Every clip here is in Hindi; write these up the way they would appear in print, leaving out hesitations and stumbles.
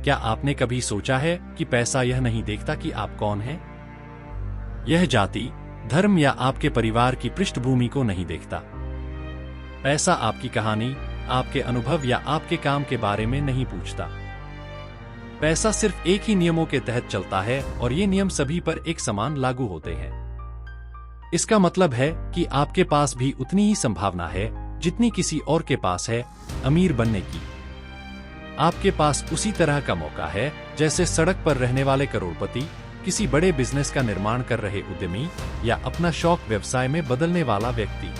क्या आपने कभी सोचा है कि पैसा यह नहीं देखता कि आप कौन हैं? यह जाति, धर्म या आपके परिवार की पृष्ठभूमि को नहीं देखता। पैसा आपकी कहानी, आपके अनुभव या आपके काम के बारे में नहीं पूछता। पैसा सिर्फ एक ही नियमों के तहत चलता है और ये नियम सभी पर एक समान लागू होते हैं। इसका मतलब है कि आपके पास भी उतनी ही संभावना है जितनी किसी और के पास है अमीर बनने की। आपके पास उसी तरह का मौका है जैसे सड़क पर रहने वाले करोड़पति, किसी बड़े बिजनेस का निर्माण कर रहे उद्यमी या अपना शौक व्यवसाय में बदलने वाला व्यक्ति।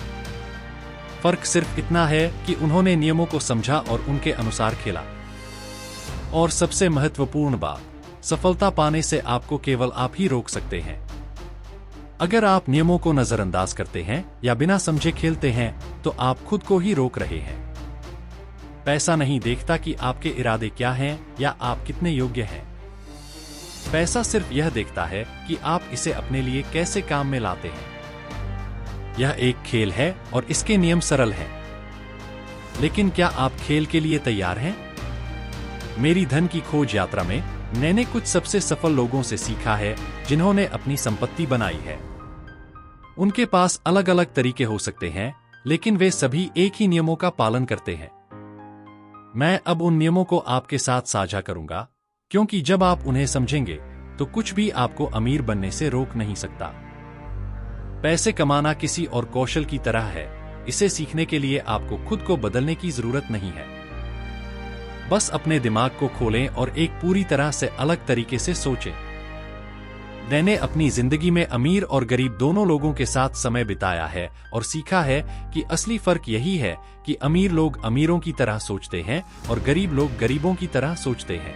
फर्क सिर्फ इतना है कि उन्होंने नियमों को समझा और उनके अनुसार खेला। और सबसे महत्वपूर्ण बात, सफलता पाने से आपको केवल आप ही रोक सकते हैं। अगर आप नियमों को नजरअंदाज करते हैं या बिना समझे खेलते हैं तो आप खुद को ही रोक रहे हैं। पैसा नहीं देखता कि आपके इरादे क्या हैं या आप कितने योग्य हैं। पैसा सिर्फ यह देखता है कि आप इसे अपने लिए कैसे काम में लाते हैं। यह एक खेल है और इसके नियम सरल हैं। लेकिन क्या आप खेल के लिए तैयार हैं? मेरी धन की खोज यात्रा में मैंने कुछ सबसे सफल लोगों से सीखा है जिन्होंने अपनी संपत्ति बनाई है। उनके पास अलग अलग तरीके हो सकते हैं, लेकिन वे सभी एक ही नियमों का पालन करते हैं। मैं अब उन नियमों को आपके साथ साझा करूंगा, क्योंकि जब आप उन्हें समझेंगे तो कुछ भी आपको अमीर बनने से रोक नहीं सकता। पैसे कमाना किसी और कौशल की तरह है। इसे सीखने के लिए आपको खुद को बदलने की जरूरत नहीं है। बस अपने दिमाग को खोलें और एक पूरी तरह से अलग तरीके से सोचें। मैंने अपनी जिंदगी में अमीर और गरीब दोनों लोगों के साथ समय बिताया है और सीखा है कि असली फर्क यही है कि अमीर लोग अमीरों की तरह सोचते हैं और गरीब लोग गरीबों की तरह सोचते हैं।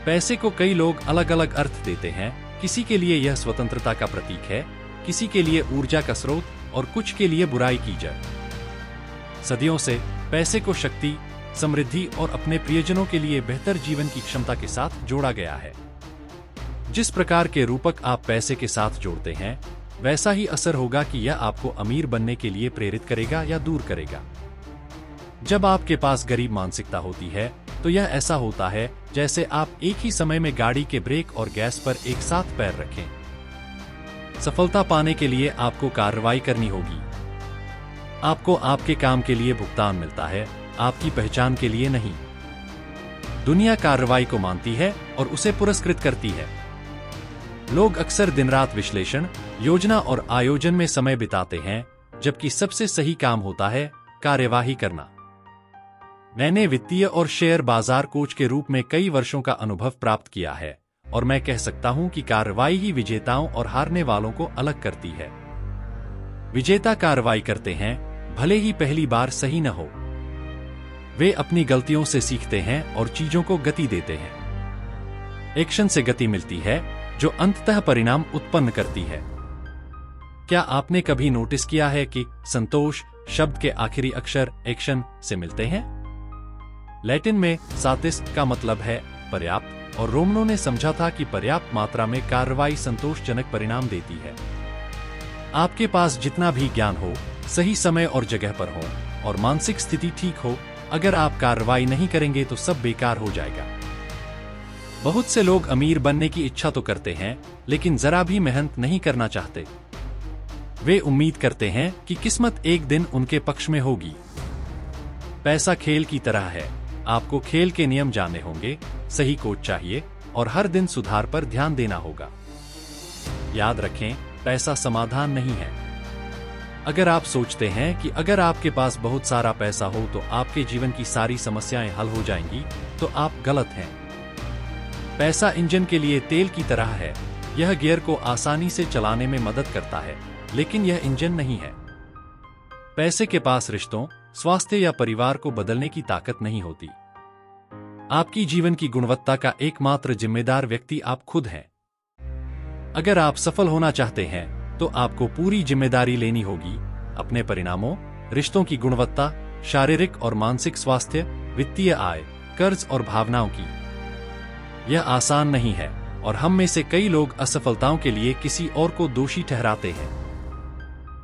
पैसे को कई लोग अलग अलग अर्थ देते हैं। किसी के लिए यह स्वतंत्रता का प्रतीक है, किसी के लिए ऊर्जा का स्रोत और कुछ के लिए बुराई की जड़। सदियों से पैसे को शक्ति, समृद्धि और अपने प्रियजनों के लिए बेहतर जीवन की क्षमता के साथ जोड़ा गया है। जिस प्रकार के रूपक आप पैसे के साथ जोड़ते हैं, वैसा ही असर होगा कि यह आपको अमीर बनने के लिए प्रेरित करेगा या दूर करेगा। जब आपके पास गरीब मानसिकता होती है तो यह ऐसा होता है जैसे आप एक ही समय में गाड़ी के ब्रेक और गैस पर एक साथ पैर रखें। सफलता पाने के लिए आपको कार्रवाई करनी होगी। आपको आपके काम के लिए भुगतान मिलता है, आपकी पहचान के लिए नहीं। दुनिया कार्रवाई को मानती है और उसे पुरस्कृत करती है। लोग अक्सर दिन रात विश्लेषण, योजना और आयोजन में समय बिताते हैं, जबकि सबसे सही काम होता है कार्यवाही करना। मैंने वित्तीय और शेयर बाजार कोच के रूप में कई वर्षों का अनुभव प्राप्त किया है और मैं कह सकता हूं कि कार्रवाई ही विजेताओं और हारने वालों को अलग करती है। विजेता कार्रवाई करते हैं, भले ही पहली बार सही न हो। वे अपनी गलतियों से सीखते हैं और चीजों को गति देते हैं। एक्शन से गति मिलती है जो अंततः परिणाम उत्पन्न करती है। क्या आपने कभी नोटिस किया है कि संतोष शब्द के आखिरी अक्षर एक्शन से मिलते हैं? लैटिन में सातिस का मतलब है पर्याप्त और रोमनों ने समझा था कि पर्याप्त मात्रा में कार्रवाई संतोषजनक परिणाम देती है। आपके पास जितना भी ज्ञान हो, सही समय और जगह पर हो और मानसिक स्थिति ठीक हो, अगर आप कार्रवाई नहीं करेंगे तो सब बेकार हो जाएगा। बहुत से लोग अमीर बनने की इच्छा तो करते हैं, लेकिन जरा भी मेहनत नहीं करना चाहते। वे उम्मीद करते हैं कि किस्मत एक दिन उनके पक्ष में होगी। पैसा खेल की तरह है। आपको खेल के नियम जानने होंगे, सही कोच चाहिए और हर दिन सुधार पर ध्यान देना होगा। याद रखें, पैसा समाधान नहीं है। अगर आप सोचते हैं कि अगर आपके पास बहुत सारा पैसा हो तो आपके जीवन की सारी समस्याएं हल हो जाएंगी, तो आप गलत हैं। पैसा इंजन के लिए तेल की तरह है। यह गियर को आसानी से चलाने में मदद करता है, लेकिन यह इंजन नहीं है। पैसे के पास रिश्तों, स्वास्थ्य या परिवार को बदलने की ताकत नहीं होती। आपकी जीवन की गुणवत्ता का एकमात्र जिम्मेदार व्यक्ति आप खुद हैं। अगर आप सफल होना चाहते हैं तो आपको पूरी जिम्मेदारी लेनी होगी, अपने परिणामों, रिश्तों की गुणवत्ता, शारीरिक और मानसिक स्वास्थ्य, वित्तीय आय, कर्ज और भावनाओं की। यह आसान नहीं है और हम में से कई लोग असफलताओं के लिए किसी और को दोषी ठहराते हैं।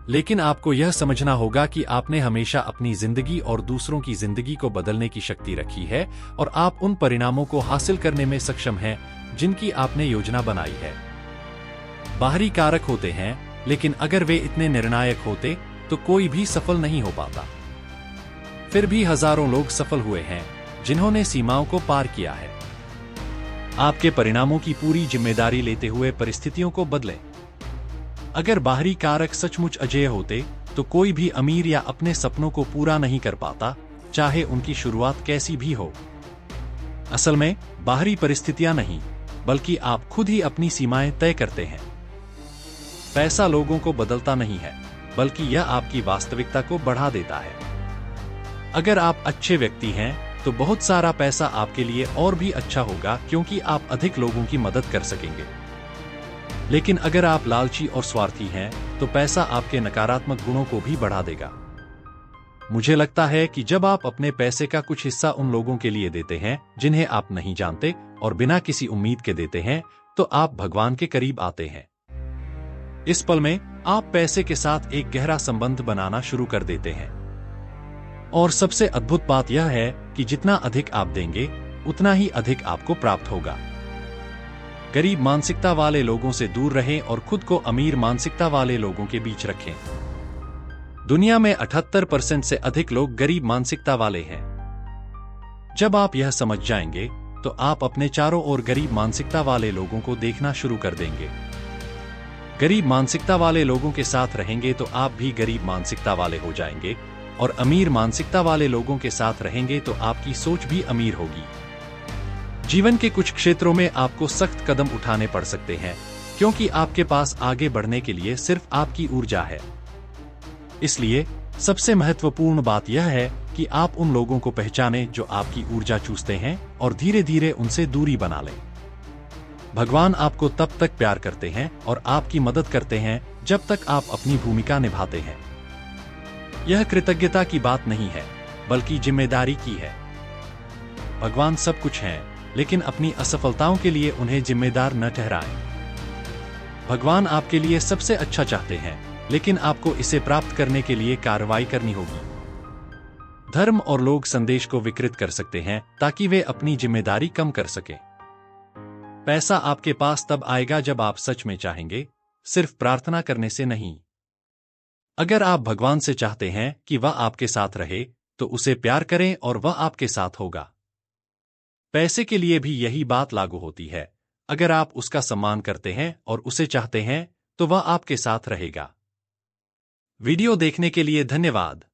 लेकिन आपको यह समझना होगा कि आपने हमेशा अपनी जिंदगी और दूसरों की जिंदगी को बदलने की शक्ति रखी है और आप उन परिणामों को हासिल करने में सक्षम हैं जिनकी आपने योजना बनाई है। बाहरी कारक होते हैं, लेकिन अगर वे इतने निर्णायक होते तो कोई भी सफल नहीं हो पाता। फिर भी हजारों लोग सफल हुए हैं जिन्होंने सीमाओं को पार किया है। आपके परिणामों की पूरी जिम्मेदारी लेते हुए परिस्थितियों को बदलें। अगर बाहरी कारक सचमुच अजेय होते तो कोई भी अमीर या अपने सपनों को पूरा नहीं कर पाता, चाहे उनकी शुरुआत कैसी भी हो। असल में बाहरी परिस्थितियां नहीं, बल्कि आप खुद ही अपनी सीमाएं तय करते हैं। पैसा लोगों को बदलता नहीं है, बल्कि यह आपकी वास्तविकता को बढ़ा देता है। अगर आप अच्छे व्यक्ति हैं तो बहुत सारा पैसा आपके लिए और भी अच्छा होगा, क्योंकि आप अधिक लोगों की मदद कर सकेंगे। लेकिन अगर आप लालची और स्वार्थी हैं तो पैसा आपके नकारात्मक गुणों को भी बढ़ा देगा। मुझे लगता है कि जब आप अपने पैसे का कुछ हिस्सा उन लोगों के लिए देते हैं जिन्हें आप नहीं जानते और बिना किसी उम्मीद के देते हैं, तो आप भगवान के करीब आते हैं। इस पल में आप पैसे के साथ एक गहरा संबंध बनाना शुरू कर देते हैं। और सबसे अद्भुत बात यह है कि जितना अधिक आप देंगे उतना ही अधिक आपको प्राप्त होगा। गरीब मानसिकता वाले लोगों से दूर रहें और खुद को अमीर मानसिकता वाले लोगों के बीच रखें। दुनिया में 78% से अधिक लोग गरीब मानसिकता वाले हैं। जब आप यह समझ जाएंगे तो आप अपने चारों ओर गरीब मानसिकता वाले लोगों को देखना शुरू कर देंगे। गरीब मानसिकता वाले लोगों के साथ रहेंगे तो आप भी गरीब मानसिकता वाले हो जाएंगे, और अमीर मानसिकता वाले लोगों के साथ रहेंगे तो आपकी सोच भी अमीर होगी। जीवन के कुछ क्षेत्रों में आपको सख्त कदम उठाने पड़ सकते हैं, क्योंकि आपके पास आगे बढ़ने के लिए सिर्फ आपकी ऊर्जा है। इसलिए सबसे महत्वपूर्ण बात यह है कि आप उन लोगों को पहचानें जो आपकी ऊर्जा चूसते हैं और धीरे धीरे उनसे दूरी बना लें। भगवान आपको तब तक प्यार करते हैं और आपकी मदद करते हैं जब तक आप अपनी भूमिका निभाते हैं। यह कृतज्ञता की बात नहीं है, बल्कि जिम्मेदारी की है। भगवान सब कुछ हैं, लेकिन अपनी असफलताओं के लिए उन्हें जिम्मेदार न ठहराएं। भगवान आपके लिए सबसे अच्छा चाहते हैं, लेकिन आपको इसे प्राप्त करने के लिए कार्रवाई करनी होगी। धर्म और लोग संदेश को विकृत कर सकते हैं ताकि वे अपनी जिम्मेदारी कम कर सकें। पैसा आपके पास तब आएगा जब आप सच में चाहेंगे, सिर्फ प्रार्थना करने से नहीं। अगर आप भगवान से चाहते हैं कि वह आपके साथ रहे, तो उसे प्यार करें और वह आपके साथ होगा। पैसे के लिए भी यही बात लागू होती है। अगर आप उसका सम्मान करते हैं और उसे चाहते हैं, तो वह आपके साथ रहेगा। वीडियो देखने के लिए धन्यवाद।